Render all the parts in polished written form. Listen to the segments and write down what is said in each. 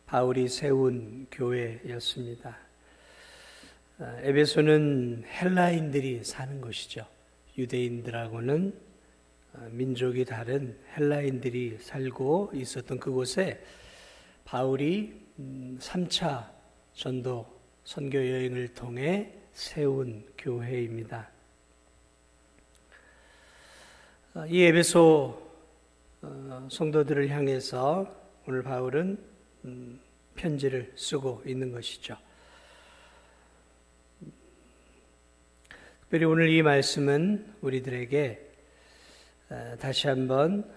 바울이 세운 교회였습니다. 에베소는 헬라인들이 사는 곳이죠. 유대인들하고는 민족이 다른 헬라인들이 살고 있었던 그곳에 바울이 3차 전도 선교 여행을 통해 세운 교회입니다. 이 에베소 성도들을 향해서 오늘 바울은 편지를 쓰고 있는 것이죠. 특별히 오늘 이 말씀은 우리들에게 다시 한번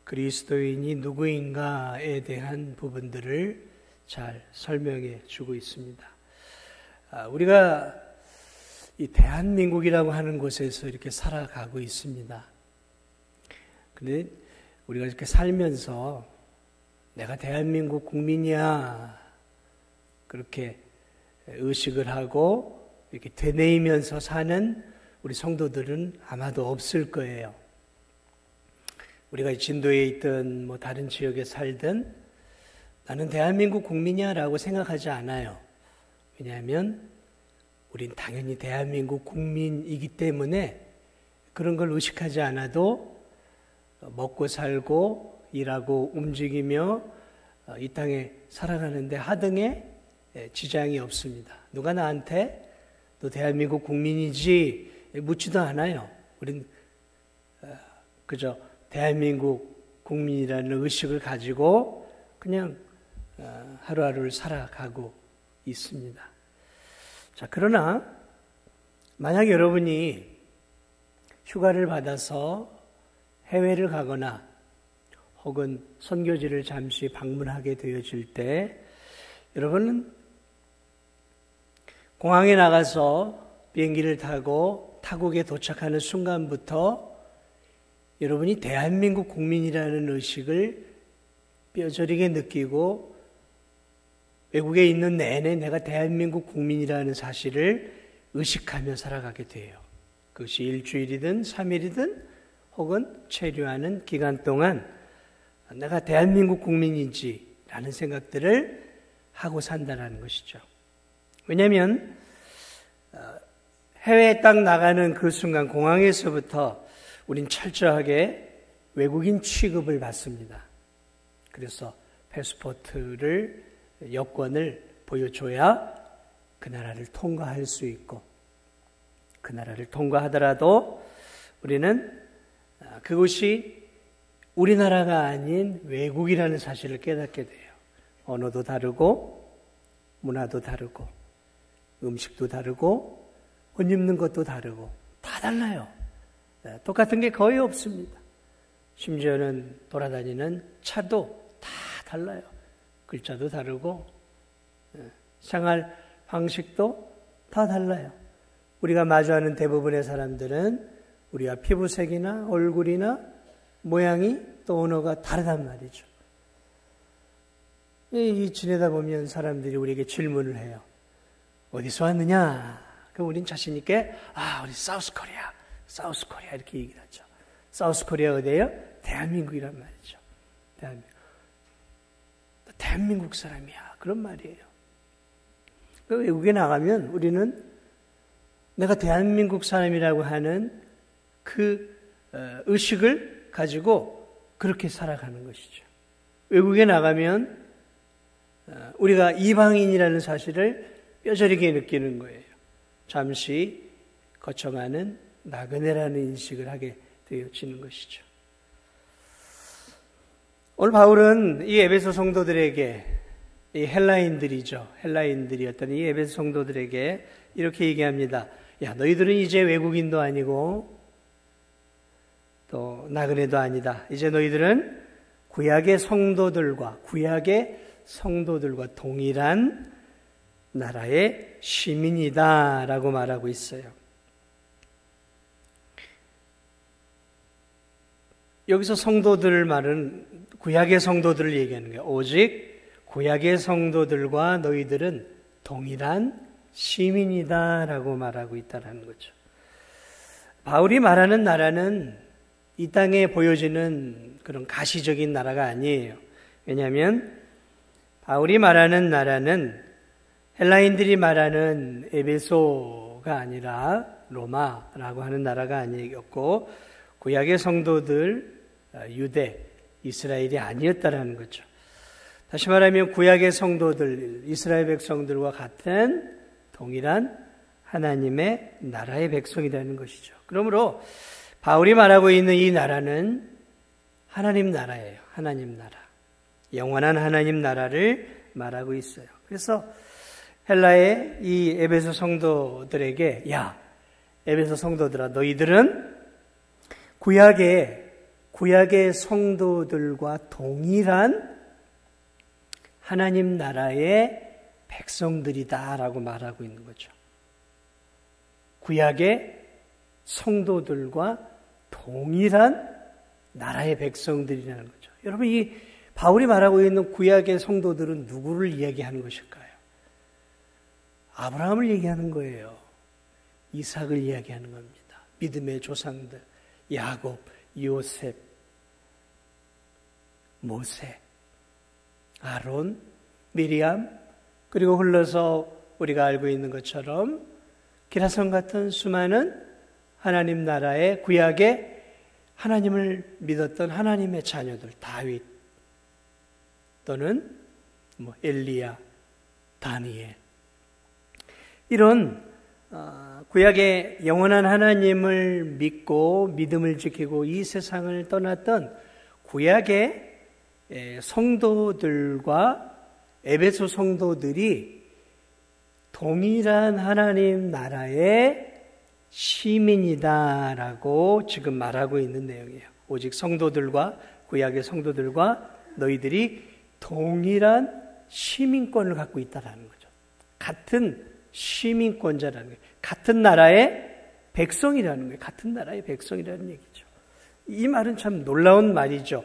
그리스도인이 누구인가에 대한 부분들을 잘 설명해 주고 있습니다. 우리가 이 대한민국이라고 하는 곳에서 이렇게 살아가고 있습니다. 그런데 우리가 이렇게 살면서 내가 대한민국 국민이야 그렇게 의식을 하고 이렇게 되뇌이면서 사는 우리 성도들은 아마도 없을 거예요. 우리가 진도에 있든 뭐 다른 지역에 살든 나는 대한민국 국민이야 라고 생각하지 않아요. 왜냐하면 우린 당연히 대한민국 국민이기 때문에 그런 걸 의식하지 않아도 먹고 살고 일하고 움직이며 이 땅에 살아가는데 하등에 지장이 없습니다. 누가 나한테 너 대한민국 국민이지 묻지도 않아요. 우린 그저 대한민국 국민이라는 의식을 가지고 그냥 하루하루를 살아가고 있습니다. 자, 그러나 만약 여러분이 휴가를 받아서 해외를 가거나 혹은 선교지를 잠시 방문하게 되어질 때 여러분은 공항에 나가서 비행기를 타고 타국에 도착하는 순간부터 여러분이 대한민국 국민이라는 의식을 뼈저리게 느끼고 외국에 있는 내내 내가 대한민국 국민이라는 사실을 의식하며 살아가게 돼요. 그것이 일주일이든 3일이든 혹은 체류하는 기간 동안 내가 대한민국 국민인지라는 생각들을 하고 산다는 것이죠. 왜냐하면 해외에 딱 나가는 그 순간 공항에서부터 우린 철저하게 외국인 취급을 받습니다. 그래서 패스포트를 여권을 보여줘야 그 나라를 통과할 수 있고 그 나라를 통과하더라도 우리는 그곳이 우리나라가 아닌 외국이라는 사실을 깨닫게 돼요. 언어도 다르고 문화도 다르고 음식도 다르고 옷 입는 것도 다르고 다 달라요. 똑같은 게 거의 없습니다. 심지어는 돌아다니는 차도 다 달라요. 글자도 다르고 생활 방식도 다 달라요. 우리가 마주하는 대부분의 사람들은 우리와 피부색이나 얼굴이나 모양이 또 언어가 다르단 말이죠. 이 지내다 보면 사람들이 우리에게 질문을 해요. 어디서 왔느냐? 그럼 우린 자신 있게 우리 사우스 코리아 이렇게 얘기를 하죠. 사우스 코리아 어디예요? 대한민국이란 말이죠. 대한민국 사람이야. 그런 말이에요. 외국에 나가면 우리는 내가 대한민국 사람이라고 하는 그 의식을 가지고 그렇게 살아가는 것이죠. 외국에 나가면 우리가 이방인이라는 사실을 뼈저리게 느끼는 거예요. 잠시 거쳐가는 나그네라는 인식을 하게 되어지는 것이죠. 오늘 바울은 이 에베소 성도들에게 이 헬라인들이었던 이 에베소 성도들에게 이렇게 얘기합니다. 야, 너희들은 이제 외국인도 아니고 또 나그네도 아니다. 이제 너희들은 구약의 성도들과 동일한 나라의 시민이다라고 말하고 있어요. 여기서 성도들 말은 구약의 성도들을 얘기하는 거예요. 오직 구약의 성도들과 너희들은 동일한 시민이다라고 말하고 있다는 거죠. 바울이 말하는 나라는 이 땅에 보여지는 그런 가시적인 나라가 아니에요. 왜냐하면 바울이 말하는 나라는 헬라인들이 말하는 에베소가 아니라 로마라고 하는 나라가 아니었고 구약의 성도들 유대, 이스라엘이 아니었다라는 거죠. 다시 말하면 구약의 성도들, 이스라엘 백성들과 같은 동일한 하나님의 나라의 백성이라는 것이죠. 그러므로 바울이 말하고 있는 이 나라는 하나님 나라예요. 하나님 나라. 영원한 하나님 나라를 말하고 있어요. 그래서 헬라의 이 에베소 성도들에게 야, 에베소 성도들아, 너희들은 구약의 성도들과 동일한 하나님 나라의 백성들이다라고 말하고 있는 거죠. 구약의 성도들과 동일한 나라의 백성들이라는 거죠. 여러분, 이 바울이 말하고 있는 구약의 성도들은 누구를 이야기하는 것일까요? 아브라함을 얘기하는 거예요. 이삭을 이야기하는 겁니다. 믿음의 조상들, 야곱, 요셉, 모세, 아론, 미리암, 그리고 흘러서 우리가 알고 있는 것처럼 기라성 같은 수많은 하나님 나라의 구약의 하나님을 믿었던 하나님의 자녀들, 다윗 또는 엘리야, 다니엘, 이런 구약의 영원한 하나님을 믿고 믿음을 지키고 이 세상을 떠났던 구약의 성도들과 에베소 성도들이 동일한 하나님 나라의 시민이다라고 지금 말하고 있는 내용이에요. 오직 성도들과 구약의 성도들과 너희들이 동일한 시민권을 갖고 있다라는 거죠. 같은 시민권자라는 거예요. 같은 나라의 백성이라는 거예요. 같은 나라의 백성이라는 얘기죠. 이 말은 참 놀라운 말이죠.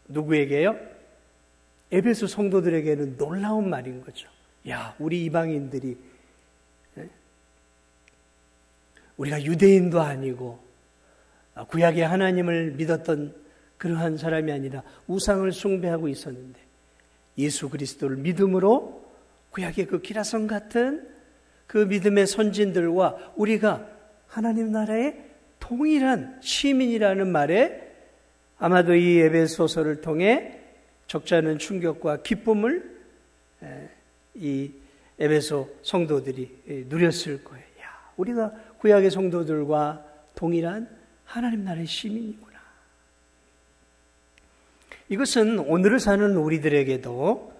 누구에게요? 에베소 성도들에게는 놀라운 말인 거죠. 야, 우리 이방인들이, 우리가 유대인도 아니고 구약의 하나님을 믿었던 그러한 사람이 아니라 우상을 숭배하고 있었는데 예수 그리스도를 믿음으로 구약의 그 기라성 같은 그 믿음의 선진들과 우리가 하나님 나라의 동일한 시민이라는 말에 아마도 이 에베소서를 통해 적잖은 충격과 기쁨을 이 에베소 성도들이 누렸을 거예요. 야, 우리가 구약의 성도들과 동일한 하나님 나라의 시민이구나. 이것은 오늘을 사는 우리들에게도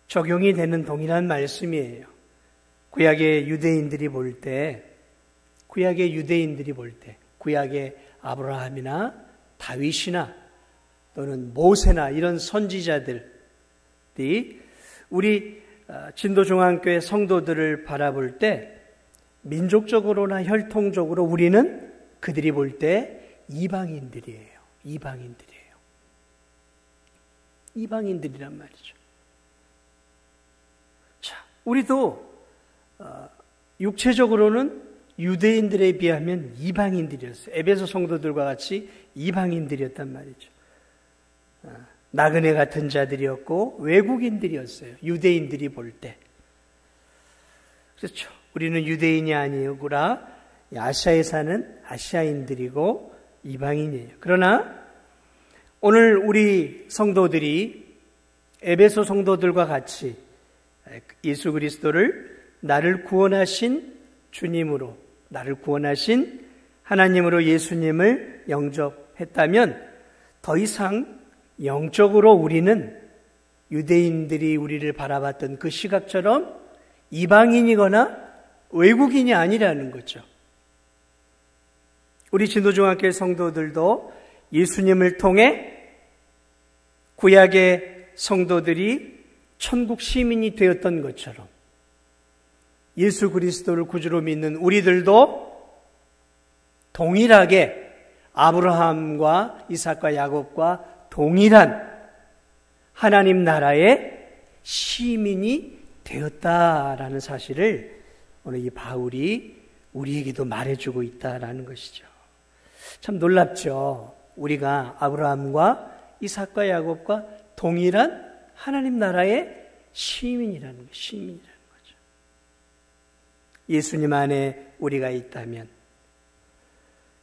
적용이 되는 동일한 말씀이에요. 구약의 유대인들이 볼 때, 구약의 아브라함이나 다윗이나 또는 모세나 이런 선지자들이 우리 진도중앙교회 성도들을 바라볼 때 민족적으로나 혈통적으로 우리는 그들이 볼 때 이방인들이에요. 이방인들이란 말이죠. 자, 우리도 육체적으로는 유대인들에 비하면 이방인들이었어요. 에베소 성도들과 같이 이방인들이었단 말이죠. 나그네 같은 자들이었고 외국인들이었어요. 유대인들이 볼 때. 그렇죠. 우리는 유대인이 아니구나. 아시아에 사는 아시아인들이고 이방인이에요. 그러나 오늘 우리 성도들이 에베소 성도들과 같이 예수 그리스도를 나를 구원하신 주님으로, 나를 구원하신 하나님으로 예수님을 영접했다면 더 이상 영적으로 우리는 유대인들이 우리를 바라봤던 그 시각처럼 이방인이거나 외국인이 아니라는 거죠. 우리 진도중학교의 성도들도 예수님을 통해 구약의 성도들이 천국 시민이 되었던 것처럼 예수 그리스도를 구주로 믿는 우리들도 동일하게 아브라함과 이삭과 야곱과 동일한 하나님 나라의 시민이 되었다라는 사실을 오늘 이 바울이 우리에게도 말해주고 있다라는 것이죠. 참 놀랍죠. 우리가 아브라함과 이삭과 야곱과 동일한 하나님 나라의 시민이라는 거예요. 시민이라는 거죠. 예수님 안에 우리가 있다면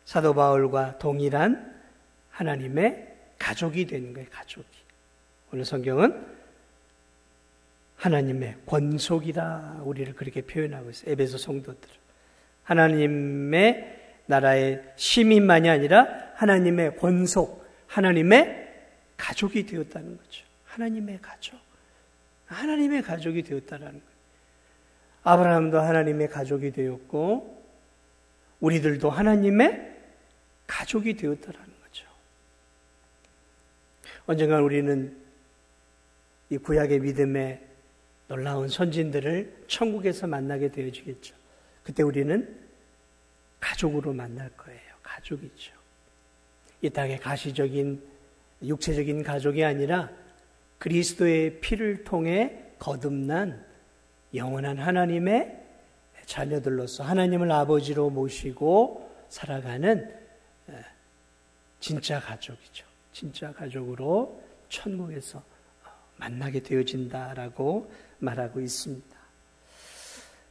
사도 바울과 동일한 하나님의 가족이 되는 거예요. 가족이. 오늘 성경은 하나님의 권속이라 우리를 그렇게 표현하고 있어요. 에베소 성도들. 하나님의 나라의 시민만이 아니라 하나님의 권속, 하나님의 가족이 되었다는 거죠. 하나님의 가족. 하나님의 가족이 되었다는 거예요. 아브라함도 하나님의 가족이 되었고 우리들도 하나님의 가족이 되었다는 거죠. 언젠가 우리는 이 구약의 믿음의 놀라운 선진들을 천국에서 만나게 되어지겠죠. 그때 우리는 가족으로 만날 거예요. 가족이죠. 이 땅의 가시적인 육체적인 가족이 아니라 그리스도의 피를 통해 거듭난 영원한 하나님의 자녀들로서 하나님을 아버지로 모시고 살아가는 진짜 가족이죠. 진짜 가족으로 천국에서 만나게 되어진다라고 말하고 있습니다.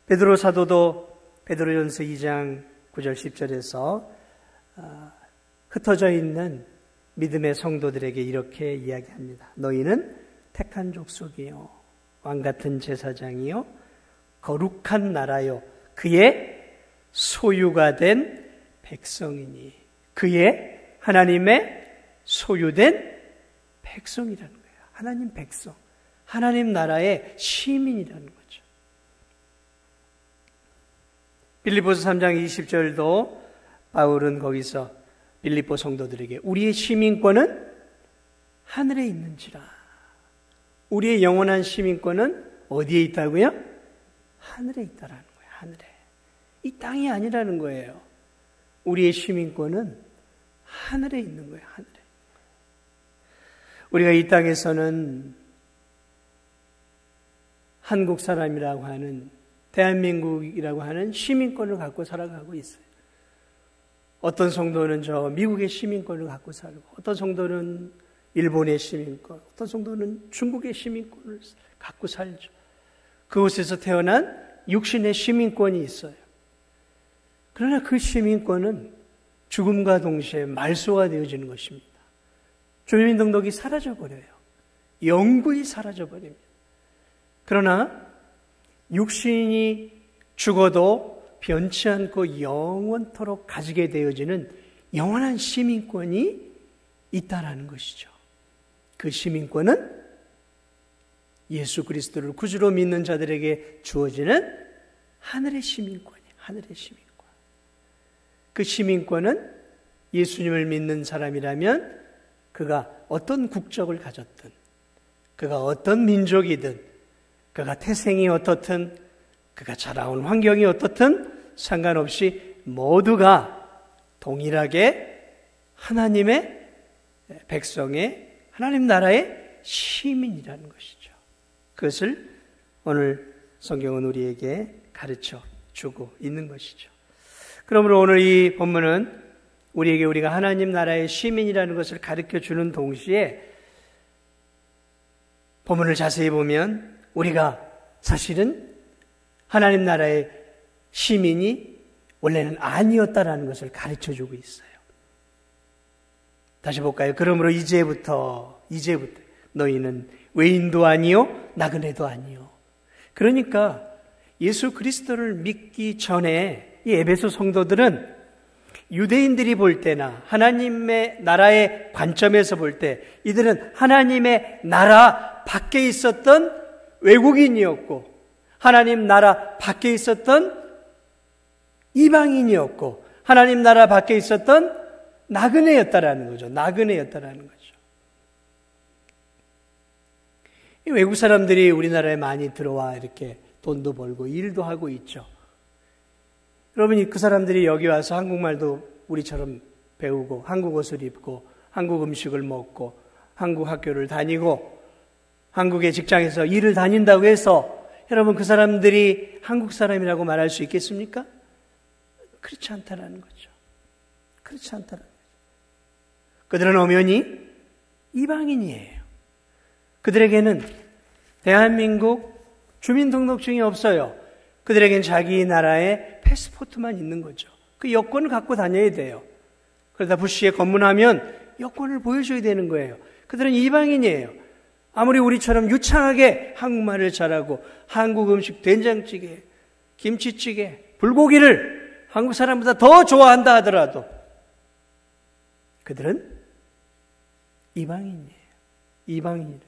베드로 사도도 베드로전서 2장 9절 10절에서 흩어져 있는 믿음의 성도들에게 이렇게 이야기합니다. 너희는 택한 족속이요 왕같은 제사장이요 거룩한 나라요 그의 소유가 된 백성이니 그의 하나님의 소유된 백성이라는 거예요. 하나님 백성, 하나님 나라의 시민이라는 거죠. 빌립보서 3장 20절도 바울은 거기서 빌립보 성도들에게 우리의 시민권은 하늘에 있는지라. 우리의 영원한 시민권은 어디에 있다고요? 하늘에 있다라는 거예요. 하늘에. 이 땅이 아니라는 거예요. 우리의 시민권은 하늘에 있는 거예요. 하늘에. 우리가 이 땅에서는 한국 사람이라고 하는 대한민국이라고 하는 시민권을 갖고 살아가고 있어요. 어떤 성도는 저 미국의 시민권을 갖고 살고 어떤 성도는 일본의 시민권, 어떤 성도는 중국의 시민권을 갖고 살죠. 그곳에서 태어난 육신의 시민권이 있어요. 그러나 그 시민권은 죽음과 동시에 말소가 되어지는 것입니다. 주민등록이 사라져버려요. 영구히 사라져버립니다. 그러나 육신이 죽어도 변치 않고 영원토록 가지게 되어지는 영원한 시민권이 있다라는 것이죠. 그 시민권은 예수 그리스도를 구주로 믿는 자들에게 주어지는 하늘의 시민권이에요. 하늘의 시민권. 그 시민권은 예수님을 믿는 사람이라면 그가 어떤 국적을 가졌든, 그가 어떤 민족이든, 그가 태생이 어떻든, 그가 자라온 환경이 어떻든 상관없이 모두가 동일하게 하나님의 백성의 하나님 나라의 시민이라는 것이죠. 그것을 오늘 성경은 우리에게 가르쳐 주고 있는 것이죠. 그러므로 오늘 이 본문은 우리에게 우리가 하나님 나라의 시민이라는 것을 가르쳐 주는 동시에 본문을 자세히 보면 우리가 사실은 하나님 나라의 시민이 원래는 아니었다라는 것을 가르쳐 주고 있어요. 다시 볼까요? 그러므로 이제부터 너희는 외인도 아니요 나그네도 아니요. 그러니까 예수 그리스도를 믿기 전에 이 에베소 성도들은 유대인들이 볼 때나 하나님의 나라의 관점에서 볼 때 이들은 하나님의 나라 밖에 있었던 외국인이었고 하나님 나라 밖에 있었던 이방인이었고 하나님 나라 밖에 있었던 나그네였다라는 거죠. 나그네였다라는 거죠. 이 외국 사람들이 우리나라에 많이 들어와 이렇게 돈도 벌고 일도 하고 있죠. 여러분이 그 사람들이 여기 와서 한국말도 우리처럼 배우고 한국 옷을 입고 한국 음식을 먹고 한국 학교를 다니고 한국의 직장에서 일을 다닌다고 해서 여러분 그 사람들이 한국 사람이라고 말할 수 있겠습니까? 그렇지 않다라는 거죠. 그렇지 않다라는 거죠. 그들은 엄연히 이방인이에요. 그들에게는 대한민국 주민등록증이 없어요. 그들에겐 자기 나라의 패스포트만 있는 거죠. 그 여권을 갖고 다녀야 돼요. 그러다 불시에 검문하면 여권을 보여줘야 되는 거예요. 그들은 이방인이에요. 아무리 우리처럼 유창하게 한국말을 잘하고 한국 음식 된장찌개, 김치찌개, 불고기를 한국 사람보다 더 좋아한다 하더라도 그들은 이방인이에요. 이방인이에요.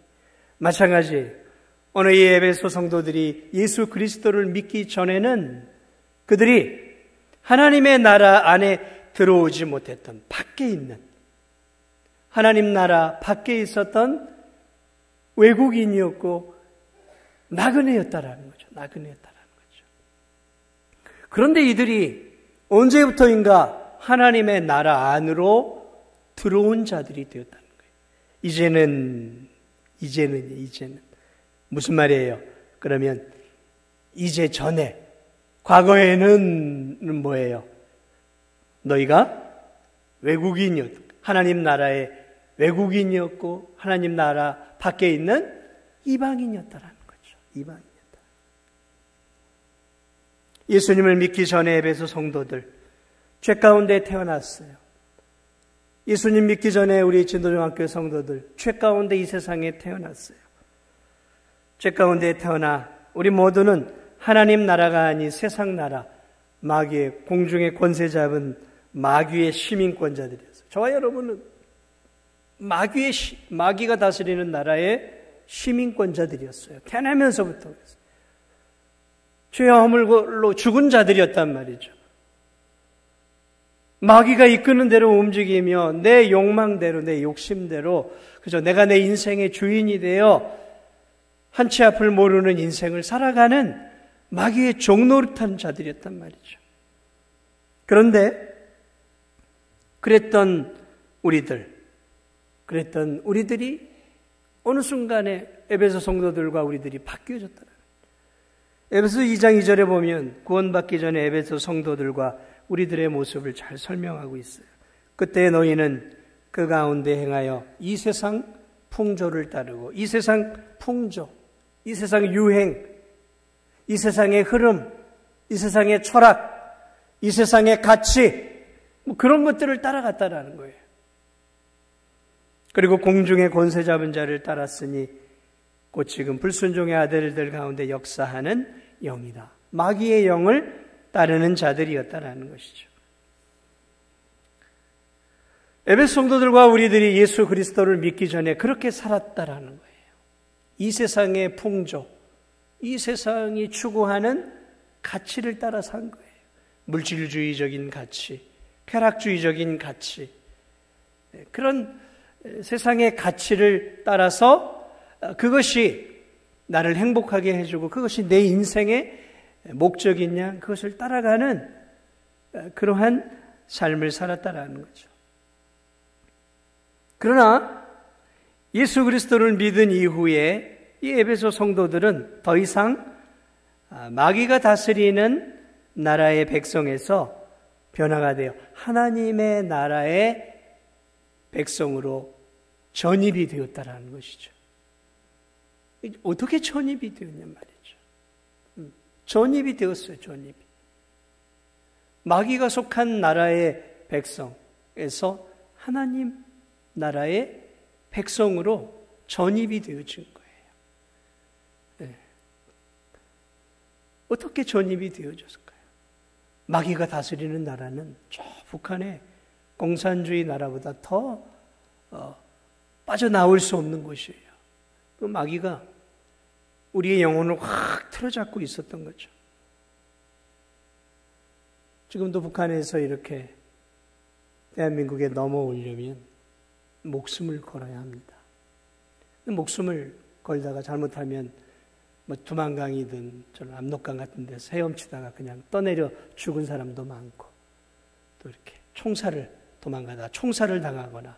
마찬가지예요. 오늘 이 에베소 성도들이 예수 그리스도를 믿기 전에는 그들이 하나님의 나라 안에 들어오지 못했던 밖에 있는 하나님 나라 밖에 있었던 외국인이었고 나그네였다라는 거죠. 나그네였다라는 거죠. 그런데 이들이 언제부터인가 하나님의 나라 안으로 들어온 자들이 되었다는 거예요. 이제는 무슨 말이에요? 그러면 이제 전에 과거에는 뭐예요? 너희가 외국인이었고 하나님 나라의 외국인이었고 하나님 나라 밖에 있는 이방인이었다라는 거죠. 이방인이었다. 예수님을 믿기 전에 에베소 성도들 죄 가운데 태어났어요. 예수님 믿기 전에 우리 진도중학교 성도들 죄 가운데 이 세상에 태어났어요. 죄 가운데 태어나 우리 모두는 하나님 나라가 아닌 세상 나라, 마귀의 공중의 권세 잡은 마귀의 시민권자들이었어요. 저와 여러분은 마귀가 다스리는 나라의 시민권자들이었어요. 태어나면서부터. 죄와 허물로 죽은 자들이었단 말이죠. 마귀가 이끄는 대로 움직이며 내 욕망대로, 내 욕심대로 그저 내가 내 인생의 주인이 되어 한치 앞을 모르는 인생을 살아가는 마귀의 종노릇한 자들이었단 말이죠. 그런데 그랬던 우리들이 어느 순간에 에베소 성도들과 우리들이 바뀌어졌다. 에베소 2장 2절에 보면 구원받기 전에 에베소 성도들과 우리들의 모습을 잘 설명하고 있어요. 그때 너희는 그 가운데 행하여 이 세상 풍조를 따르고 이 세상 풍조, 이 세상 유행, 이 세상의 흐름, 이 세상의 철학, 이 세상의 가치 그런 것들을 따라갔다라는 거예요. 그리고 공중의 권세 잡은 자를 따랐으니 곧 지금 불순종의 아들들 가운데 역사하는 영이다. 마귀의 영을 따르는 자들이었다라는 것이죠. 에베소 성도들과 우리들이 예수 그리스도를 믿기 전에 그렇게 살았다라는 거예요. 이 세상의 풍조, 이 세상이 추구하는 가치를 따라 산 거예요. 물질주의적인 가치, 쾌락주의적인 가치, 그런 세상의 가치를 따라서 그것이 나를 행복하게 해주고 그것이 내 인생의 목적인 양 그것을 따라가는 그러한 삶을 살았다라는 거죠. 그러나 예수 그리스도를 믿은 이후에 이 에베소 성도들은 더 이상 마귀가 다스리는 나라의 백성에서 변화가 되어 하나님의 나라의 백성으로 전입이 되었다라는 것이죠. 어떻게 전입이 되었냐 말이죠. 전입이 되었어요. 전입이. 마귀가 속한 나라의 백성에서 하나님 나라의 백성으로 전입이 되어진 거예요. 네. 어떻게 전입이 되어졌을까요? 마귀가 다스리는 나라는 저 북한의 공산주의 나라보다 더 빠져나올 수 없는 곳이에요. 그 마귀가 우리의 영혼을 확 틀어잡고 있었던 거죠. 지금도 북한에서 이렇게 대한민국에 넘어오려면 목숨을 걸어야 합니다. 목숨을 걸다가 잘못하면 뭐 두만강이든 저는 압록강 같은 데서 헤엄치다가 그냥 떠내려 죽은 사람도 많고 또 이렇게 도망가다가 총살을 당하거나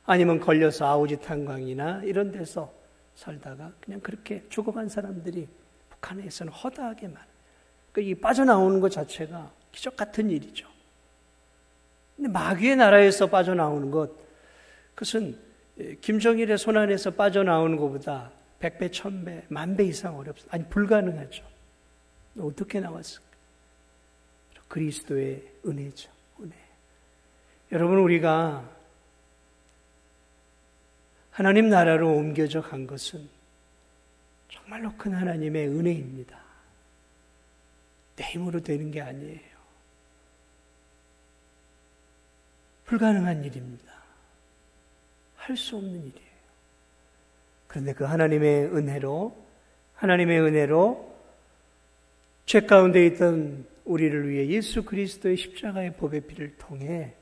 아니면 걸려서 아오지 탄광이나 이런 데서 살다가 그냥 그렇게 죽어간 사람들이 북한에서는 허다하게 많아요. 이 빠져나오는 것 자체가 기적 같은 일이죠. 근데 마귀의 나라에서 빠져나오는 것, 그것은 김정일의 손안에서 빠져나오는 것보다 100배, 1000배, 10,000배 이상 어렵습니다. 아니, 불가능하죠. 어떻게 나왔을까? 그리스도의 은혜죠. 은혜. 여러분, 우리가 하나님 나라로 옮겨져 간 것은 정말로 큰 하나님의 은혜입니다. 내 힘으로 되는 게 아니에요. 불가능한 일입니다. 할 수 없는 일이에요. 그런데 그 하나님의 은혜로 죄 가운데 있던 우리를 위해 예수 그리스도의 십자가의 보배 피를 통해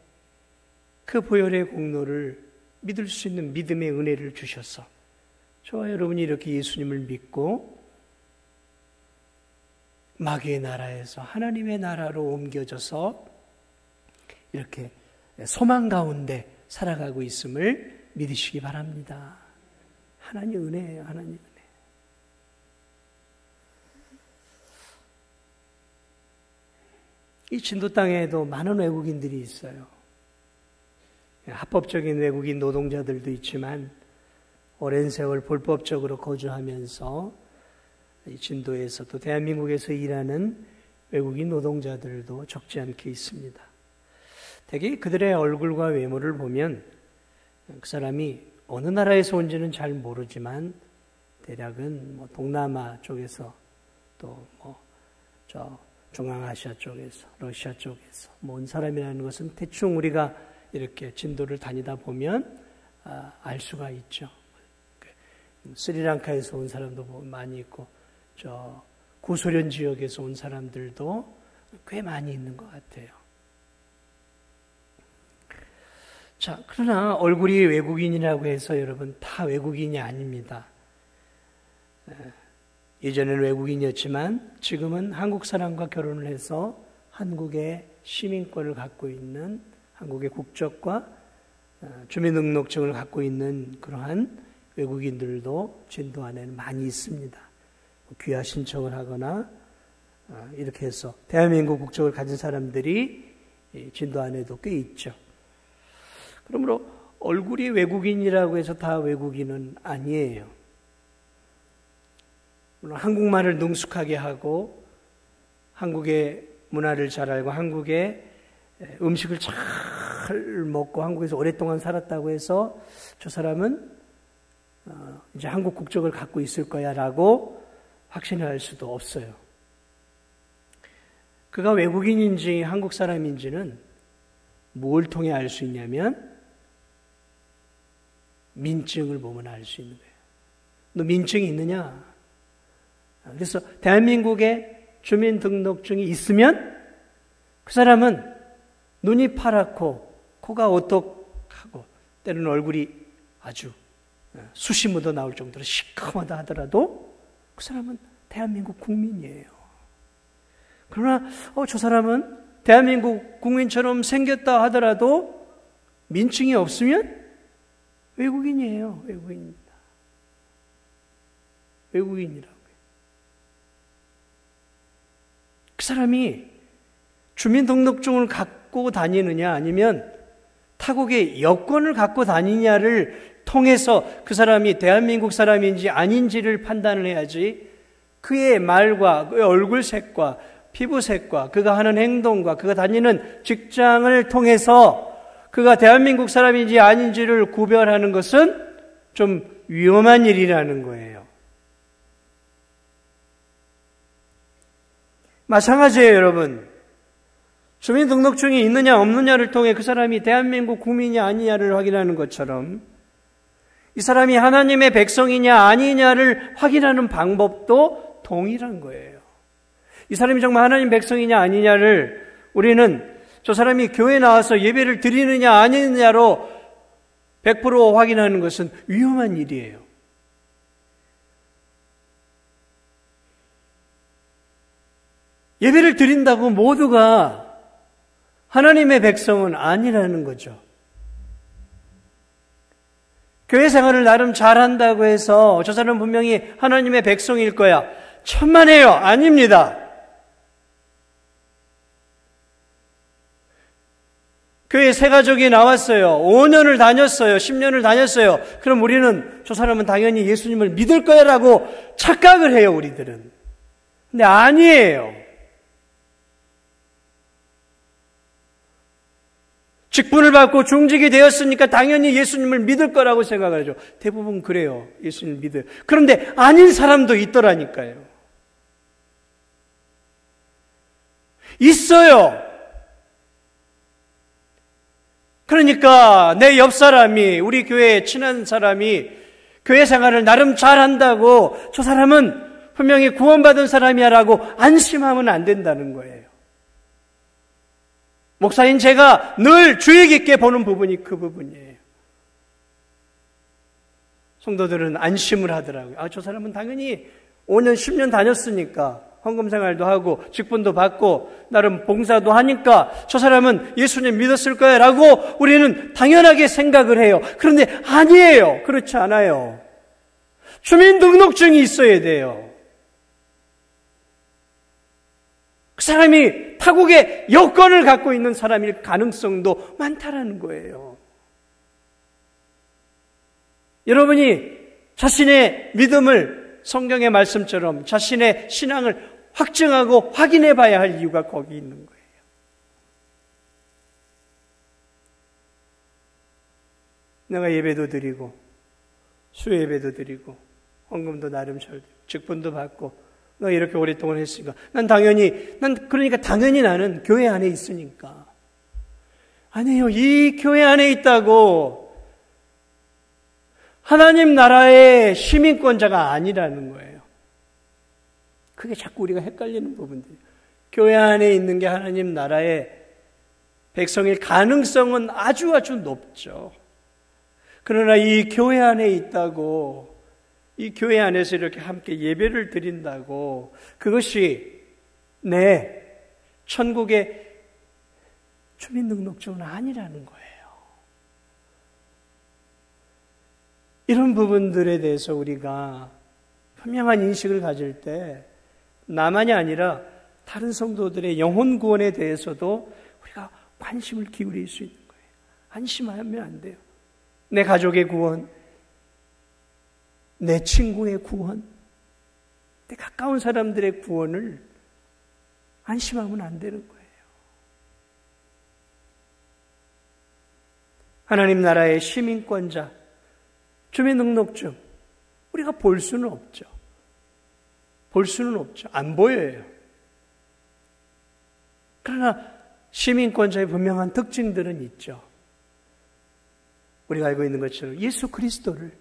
그 보혈의 공로를 믿을 수 있는 믿음의 은혜를 주셔서 저와 여러분이 이렇게 예수님을 믿고 마귀의 나라에서 하나님의 나라로 옮겨져서 이렇게 소망 가운데 살아가고 있음을 믿으시기 바랍니다. 하나님 은혜예요. 하나님 은혜. 이 진도 땅에도 많은 외국인들이 있어요. 합법적인 외국인 노동자들도 있지만 오랜 세월 불법적으로 거주하면서 이 진도에서 또 대한민국에서 일하는 외국인 노동자들도 적지 않게 있습니다. 대개 그들의 얼굴과 외모를 보면 그 사람이 어느 나라에서 온지는 잘 모르지만 대략은 뭐 동남아 쪽에서 또 뭐 저 중앙아시아 쪽에서 러시아 쪽에서 온 사람이라는 것은 대충 우리가 이렇게 진도를 다니다 보면 알 수가 있죠. 스리랑카에서 온 사람도 많이 있고 저 구소련 지역에서 온 사람들도 꽤 많이 있는 것 같아요. 자, 그러나 얼굴이 외국인이라고 해서 여러분 다 외국인이 아닙니다. 예전에는 외국인이었지만 지금은 한국 사람과 결혼을 해서 한국의 시민권을 갖고 있는 한국의 국적과 주민등록증을 갖고 있는 그러한 외국인들도 진도 안에는 많이 있습니다. 귀화 신청을 하거나 이렇게 해서 대한민국 국적을 가진 사람들이 진도 안에도 꽤 있죠. 그러므로 얼굴이 외국인이라고 해서 다 외국인은 아니에요. 물론 한국말을 능숙하게 하고 한국의 문화를 잘 알고 한국의 음식을 잘 먹고 한국에서 오랫동안 살았다고 해서 저 사람은 이제 한국 국적을 갖고 있을 거야 라고 확신할 수도 없어요. 그가 외국인인지 한국 사람인지는 뭘 통해 알 수 있냐면 민증을 보면 알 수 있는 거예요. 너 민증이 있느냐? 그래서 대한민국에 주민등록증이 있으면 그 사람은 눈이 파랗고 코가 오똑하고 때로는 얼굴이 아주 숱이 묻어 나올 정도로 시커멓다 하더라도 그 사람은 대한민국 국민이에요. 그러나 저 사람은 대한민국 국민처럼 생겼다 하더라도 민증이 없으면 외국인이에요. 외국인입니다. 외국인이라고요. 그 사람이 주민등록증을 갖고 다니느냐 아니면 타국의 여권을 갖고 다니냐를 통해서 그 사람이 대한민국 사람인지 아닌지를 판단을 해야지 그의 말과 그의 얼굴색과 피부색과 그가 하는 행동과 그가 다니는 직장을 통해서 그가 대한민국 사람인지 아닌지를 구별하는 것은 좀 위험한 일이라는 거예요. 마찬가지예요, 여러분. 주민등록증이 있느냐 없느냐를 통해 그 사람이 대한민국 국민이 아니냐를 확인하는 것처럼 이 사람이 하나님의 백성이냐 아니냐를 확인하는 방법도 동일한 거예요. 이 사람이 정말 하나님 백성이냐 아니냐를 우리는 저 사람이 교회에 나와서 예배를 드리느냐 아니느냐로 100% 확인하는 것은 위험한 일이에요. 예배를 드린다고 모두가 하나님의 백성은 아니라는 거죠. 교회 생활을 나름 잘한다고 해서 저 사람은 분명히 하나님의 백성일 거야. 천만에요. 아닙니다. 교회 새 가족이 나왔어요. 5년을 다녔어요. 10년을 다녔어요. 그럼 우리는 저 사람은 당연히 예수님을 믿을 거야 라고 착각을 해요, 우리들은. 근데 아니에요. 직분을 받고 중직이 되었으니까 당연히 예수님을 믿을 거라고 생각을 하죠. 대부분 그래요. 예수님을 믿어요. 그런데 아닌 사람도 있더라니까요. 있어요. 그러니까 내 옆 사람이, 우리 교회에 친한 사람이 교회 생활을 나름 잘한다고 저 사람은 분명히 구원받은 사람이야 라고 안심하면 안 된다는 거예요. 목사인 제가 늘 주의 깊게 보는 부분이 그 부분이에요. 성도들은 안심을 하더라고요. 저 사람은 당연히 5년, 10년 다녔으니까 헌금 생활도 하고 직분도 받고 나름 봉사도 하니까 저 사람은 예수님 믿었을 거야 라고 우리는 당연하게 생각을 해요. 그런데 아니에요. 그렇지 않아요. 주민등록증이 있어야 돼요. 그 사람이 타국의 여권을 갖고 있는 사람일 가능성도 많다라는 거예요. 여러분이 자신의 믿음을 성경의 말씀처럼 자신의 신앙을 확증하고 확인해 봐야 할 이유가 거기 있는 거예요. 내가 예배도 드리고 수요 예배도 드리고 헌금도 나름 잘 드리고 직분도 받고 너 이렇게 오랫동안 했으니까 그러니까 당연히 나는 교회 안에 있으니까. 아니에요. 이 교회 안에 있다고 하나님 나라의 시민권자가 아니라는 거예요. 그게 자꾸 우리가 헷갈리는 부분들이에요. 교회 안에 있는 게 하나님 나라의 백성일 가능성은 아주 높죠. 그러나 이 교회 안에 있다고, 이 교회 안에서 이렇게 함께 예배를 드린다고 그것이 내 천국의 주민등록증은 아니라는 거예요. 이런 부분들에 대해서 우리가 분명한 인식을 가질 때 나만이 아니라 다른 성도들의 영혼 구원에 대해서도 우리가 관심을 기울일 수 있는 거예요. 안심하면 안 돼요. 내 가족의 구원, 내 친구의 구원, 내 가까운 사람들의 구원을 안심하면 안 되는 거예요. 하나님 나라의 시민권자, 주민등록증, 우리가 볼 수는 없죠. 볼 수는 없죠. 안 보여요. 그러나 시민권자의 분명한 특징들은 있죠. 우리가 알고 있는 것처럼 예수 그리스도를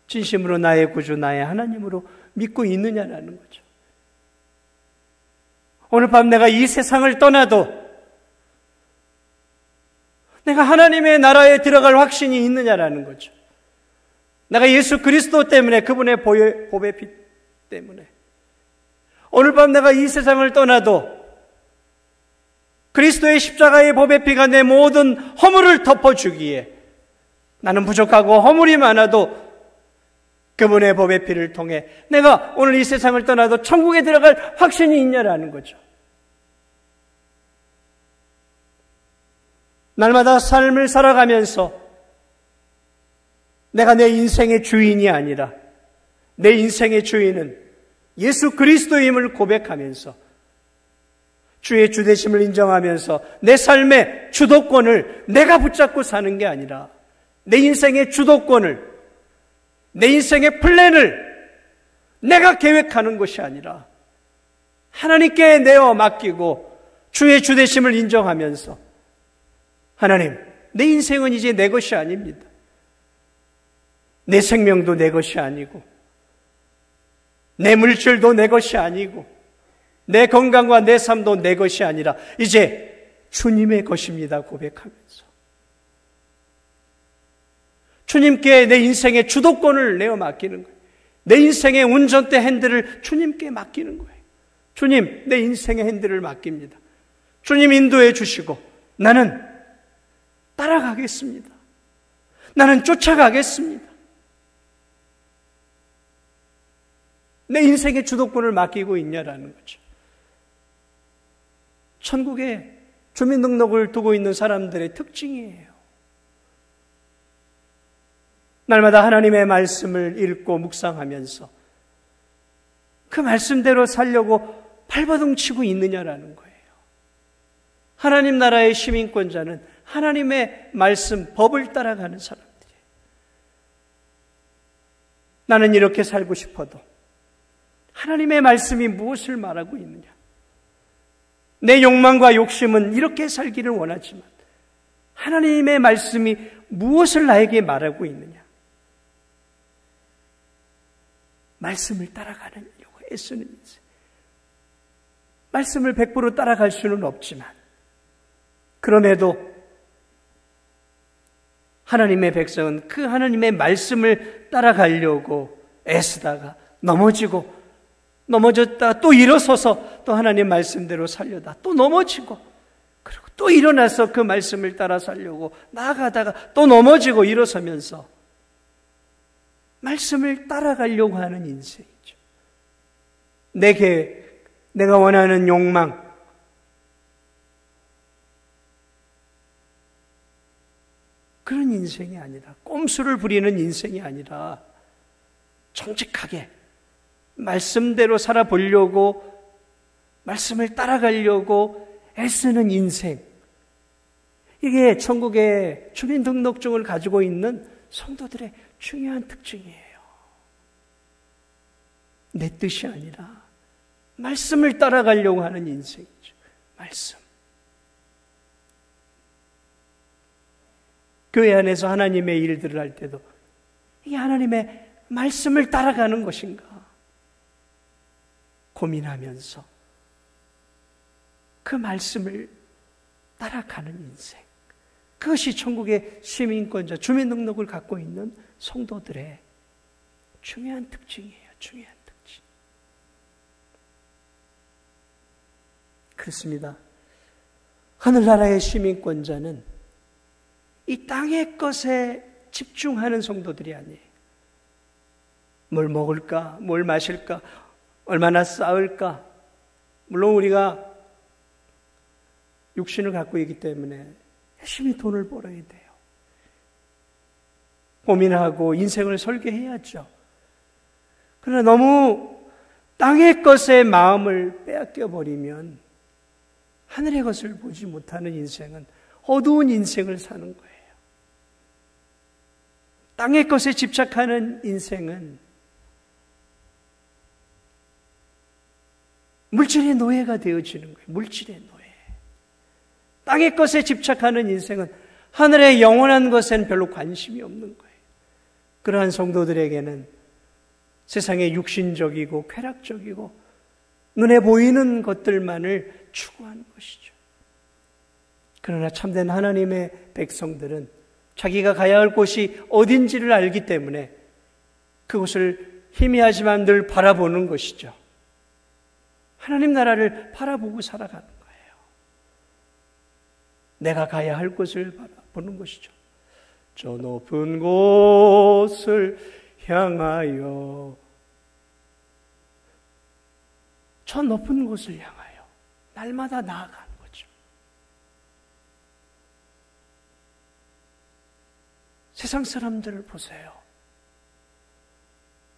진심으로 나의 구주, 나의 하나님으로 믿고 있느냐라는 거죠. 오늘 밤 내가 이 세상을 떠나도 내가 하나님의 나라에 들어갈 확신이 있느냐라는 거죠. 내가 예수 그리스도 때문에, 그분의 보배 피 때문에 오늘 밤 내가 이 세상을 떠나도 그리스도의 십자가의 보배 피가 내 모든 허물을 덮어주기에 나는 부족하고 허물이 많아도 그분의 보배 피를 통해 내가 오늘 이 세상을 떠나도 천국에 들어갈 확신이 있냐라는 거죠. 날마다 삶을 살아가면서 내가 내 인생의 주인이 아니라 내 인생의 주인은 예수 그리스도임을 고백하면서 주의 주되심을 인정하면서 내 삶의 주도권을 내가 붙잡고 사는 게 아니라 내 인생의 주도권을, 내 인생의 플랜을 내가 계획하는 것이 아니라 하나님께 내어 맡기고 주의 주되심을 인정하면서 하나님, 내 인생은 이제 내 것이 아닙니다. 내 생명도 내 것이 아니고 내 물질도 내 것이 아니고 내 건강과 내 삶도 내 것이 아니라 이제 주님의 것입니다 고백하면서 주님께 내 인생의 주도권을 내어 맡기는 거예요. 내 인생의 운전대 핸들을 주님께 맡기는 거예요. 주님, 내 인생의 핸들을 맡깁니다. 주님 인도해 주시고 나는 따라가겠습니다. 나는 쫓아가겠습니다. 내 인생의 주도권을 맡기고 있냐라는 거죠. 천국의 주민등록을 두고 있는 사람들의 특징이에요. 날마다 하나님의 말씀을 읽고 묵상하면서 그 말씀대로 살려고 발버둥 치고 있느냐라는 거예요. 하나님 나라의 시민권자는 하나님의 말씀, 법을 따라가는 사람들이에요. 나는 이렇게 살고 싶어도 하나님의 말씀이 무엇을 말하고 있느냐? 내 욕망과 욕심은 이렇게 살기를 원하지만 하나님의 말씀이 무엇을 나에게 말하고 있느냐? 말씀을 따라가려고 애쓰는 인생. 말씀을 100% 따라갈 수는 없지만 그럼에도 하나님의 백성은 그 하나님의 말씀을 따라가려고 애쓰다가 넘어졌다 또 일어서서 또 하나님 말씀대로 살려다 또 넘어지고 그리고 또 일어나서 그 말씀을 따라 살려고 나아가다가 또 넘어지고 일어서면서 말씀을 따라가려고 하는 인생이죠. 내가 원하는 욕망, 그런 인생이 아니라, 꼼수를 부리는 인생이 아니라 정직하게 말씀대로 살아보려고, 말씀을 따라가려고 애쓰는 인생. 이게 천국의 주민등록증을 가지고 있는 성도들의 중요한 특징이에요. 내 뜻이 아니라 말씀을 따라가려고 하는 인생이죠. 말씀. 교회 안에서 하나님의 일들을 할 때도 이게 하나님의 말씀을 따라가는 것인가 고민하면서 그 말씀을 따라가는 인생. 그것이 천국의 시민권자, 주민등록을 갖고 있는 성도들의 중요한 특징이에요. 중요한 특징. 그렇습니다. 하늘나라의 시민권자는 이 땅의 것에 집중하는 성도들이 아니에요. 뭘 먹을까? 뭘 마실까? 얼마나 쌓을까? 물론 우리가 육신을 갖고 있기 때문에 열심히 돈을 벌어야 돼요. 고민하고 인생을 설계해야죠. 그러나 너무 땅의 것에 마음을 빼앗겨버리면 하늘의 것을 보지 못하는 인생은 어두운 인생을 사는 거예요. 땅의 것에 집착하는 인생은 물질의 노예가 되어지는 거예요. 물질의 노예. 땅의 것에 집착하는 인생은 하늘의 영원한 것에는 별로 관심이 없는 거예요. 그러한 성도들에게는 세상의 육신적이고 쾌락적이고 눈에 보이는 것들만을 추구하는 것이죠. 그러나 참된 하나님의 백성들은 자기가 가야 할 곳이 어딘지를 알기 때문에 그곳을 희미하지만 늘 바라보는 것이죠. 하나님 나라를 바라보고 살아가는 거예요. 내가 가야 할 곳을 바라보는 것이죠. 저 높은 곳을 향하여, 저 높은 곳을 향하여 날마다 나아가는 거죠. 세상 사람들을 보세요.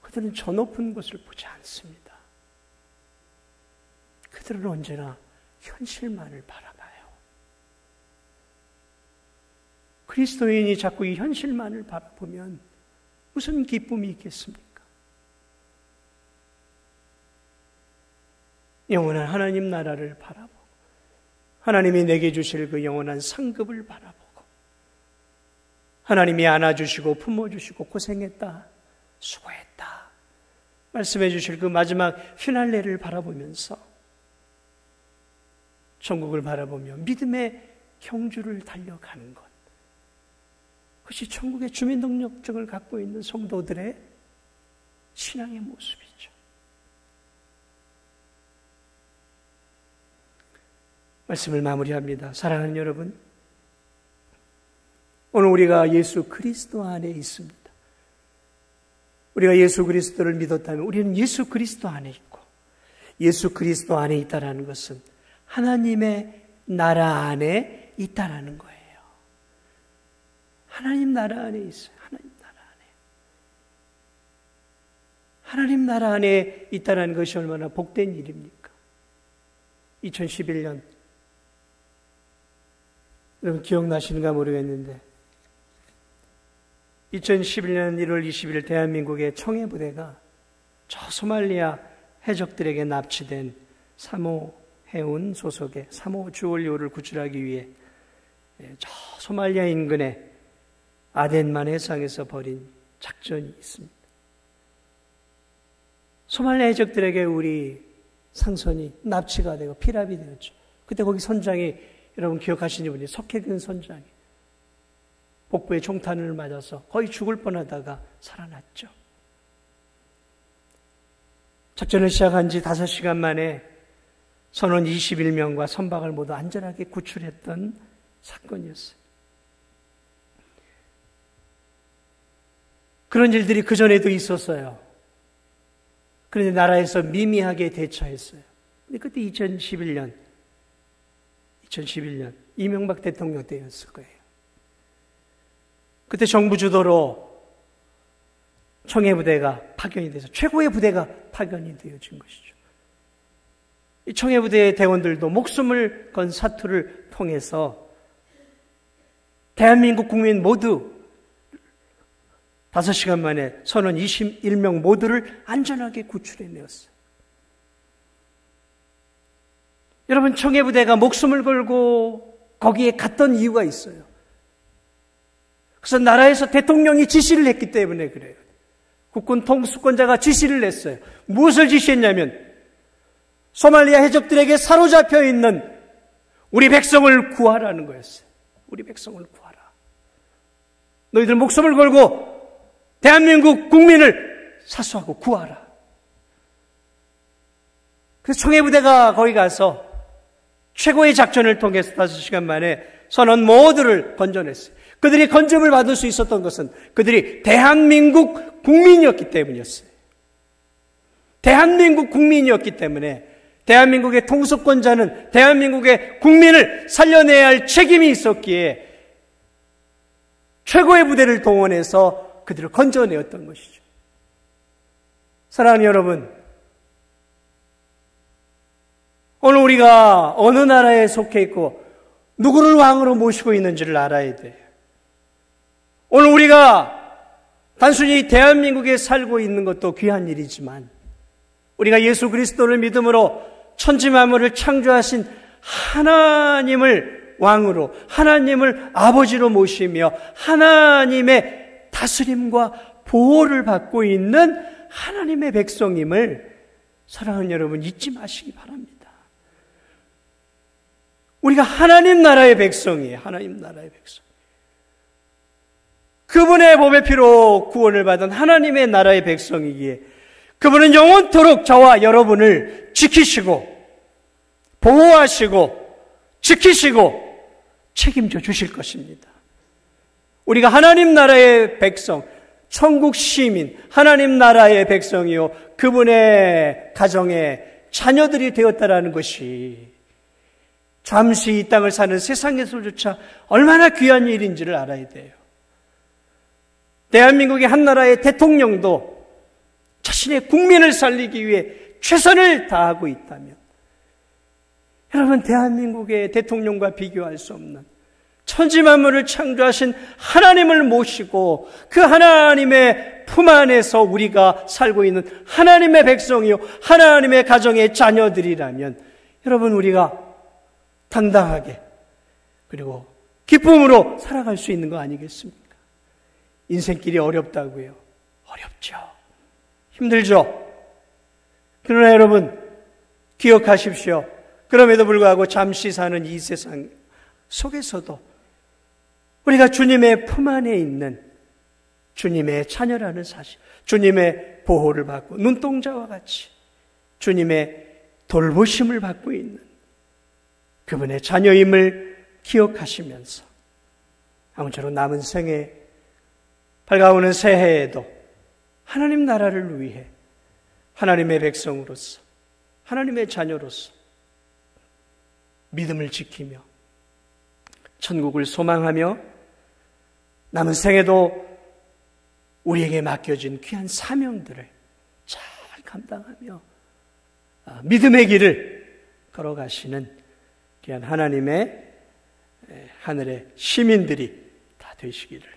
그들은 저 높은 곳을 보지 않습니다. 그들은 언제나 현실만을 바라봐요. 그리스도인이 자꾸 이 현실만을 바라보면 무슨 기쁨이 있겠습니까? 영원한 하나님 나라를 바라보고 하나님이 내게 주실 그 영원한 상급을 바라보고 하나님이 안아주시고 품어주시고 고생했다, 수고했다 말씀해 주실 그 마지막 피날레를 바라보면서 천국을 바라보며 믿음의 경주를 달려가는 것, 그것이 천국의 주민등록증을 갖고 있는 성도들의 신앙의 모습이죠. 말씀을 마무리합니다. 사랑하는 여러분, 오늘 우리가 예수 그리스도 안에 있습니다. 우리가 예수 그리스도를 믿었다면 우리는 예수 그리스도 안에 있고, 예수 그리스도 안에 있다는 것은 하나님의 나라 안에 있다라는 거예요. 하나님 나라 안에 있어요. 하나님 나라 안에. 하나님 나라 안에 있다라는 것이 얼마나 복된 일입니까? 2011년 여러분 기억나시는가 모르겠는데 2011년 1월 20일 대한민국의 청해부대가 저 소말리아 해적들에게 납치된 사모 해운 소속의 사모 주올리오를 구출하기 위해 저 소말리아 인근의 아덴만 해상에서 벌인 작전이 있습니다. 소말리아 해적들에게 우리 상선이 납치가 되고 피랍이 되었죠. 그때 거기 선장이 여러분 기억하시는 분이 석혜근 선장이 복부에 총탄을 맞아서 거의 죽을 뻔하다가 살아났죠. 작전을 시작한 지 5시간 만에 선원 21명과 선박을 모두 안전하게 구출했던 사건이었어요. 그런 일들이 그전에도 있었어요. 그런데 나라에서 미미하게 대처했어요. 근데 그때 2011년 이명박 대통령 때였을 거예요. 그때 정부 주도로 청해부대가 파견이 돼서 최고의 부대가 파견이 되어진 것이죠. 이 청해부대의 대원들도 목숨을 건 사투를 통해서 대한민국 국민 모두 5시간 만에 선원 21명 모두를 안전하게 구출해내었어요. 여러분, 청해부대가 목숨을 걸고 거기에 갔던 이유가 있어요. 그래서 나라에서 대통령이 지시를 했기 때문에 그래요. 국군 통수권자가 지시를 냈어요. 무엇을 지시했냐면 소말리아 해적들에게 사로잡혀 있는 우리 백성을 구하라는 거였어요. 우리 백성을 구하라. 너희들 목숨을 걸고 대한민국 국민을 사수하고 구하라. 그래서 청해부대가 거기 가서 최고의 작전을 통해서 5시간 만에 선원 모두를 건져냈어요. 그들이 건짐을 받을 수 있었던 것은 그들이 대한민국 국민이었기 때문이었어요. 대한민국 국민이었기 때문에 대한민국의 통수권자는 대한민국의 국민을 살려내야 할 책임이 있었기에 최고의 부대를 동원해서 그들을 건져내었던 것이죠. 사랑하는 여러분, 오늘 우리가 어느 나라에 속해 있고 누구를 왕으로 모시고 있는지를 알아야 돼요. 오늘 우리가 단순히 대한민국에 살고 있는 것도 귀한 일이지만 우리가 예수 그리스도를 믿음으로 천지만물을 창조하신 하나님을 왕으로, 하나님을 아버지로 모시며 하나님의 다스림과 보호를 받고 있는 하나님의 백성임을 사랑하는 여러분 잊지 마시기 바랍니다. 우리가 하나님 나라의 백성이에요. 하나님 나라의 백성. 그분의 법의 피로 구원을 받은 하나님의 나라의 백성이기에 그분은 영원토록 저와 여러분을 지키시고 보호하시고 지키시고 책임져 주실 것입니다. 우리가 하나님 나라의 백성, 천국 시민, 하나님 나라의 백성이요 그분의 가정의 자녀들이 되었다라는 것이 잠시 이 땅을 사는 세상에서조차 얼마나 귀한 일인지를 알아야 돼요. 대한민국의 한 나라의 대통령도 자신의 국민을 살리기 위해 최선을 다하고 있다면 여러분, 대한민국의 대통령과 비교할 수 없는 천지만물을 창조하신 하나님을 모시고 그 하나님의 품 안에서 우리가 살고 있는 하나님의 백성이요 하나님의 가정의 자녀들이라면 여러분, 우리가 당당하게 그리고 기쁨으로 살아갈 수 있는 거 아니겠습니까? 인생길이 어렵다고요. 어렵죠. 힘들죠. 그러나 여러분 기억하십시오. 그럼에도 불구하고 잠시 사는 이 세상 속에서도 우리가 주님의 품 안에 있는 주님의 자녀라는 사실, 주님의 보호를 받고 눈동자와 같이 주님의 돌보심을 받고 있는 그분의 자녀임을 기억하시면서 아무쪼록 남은 생에 밝아오는 새해에도 하나님 나라를 위해 하나님의 백성으로서 하나님의 자녀로서 믿음을 지키며 천국을 소망하며 남은 생에도 우리에게 맡겨진 귀한 사명들을 잘 감당하며 믿음의 길을 걸어가시는 귀한 하나님의 하늘의 시민들이 다 되시기를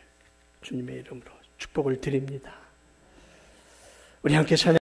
주님의 이름으로 축복을 드립니다. 우리 함께 찬양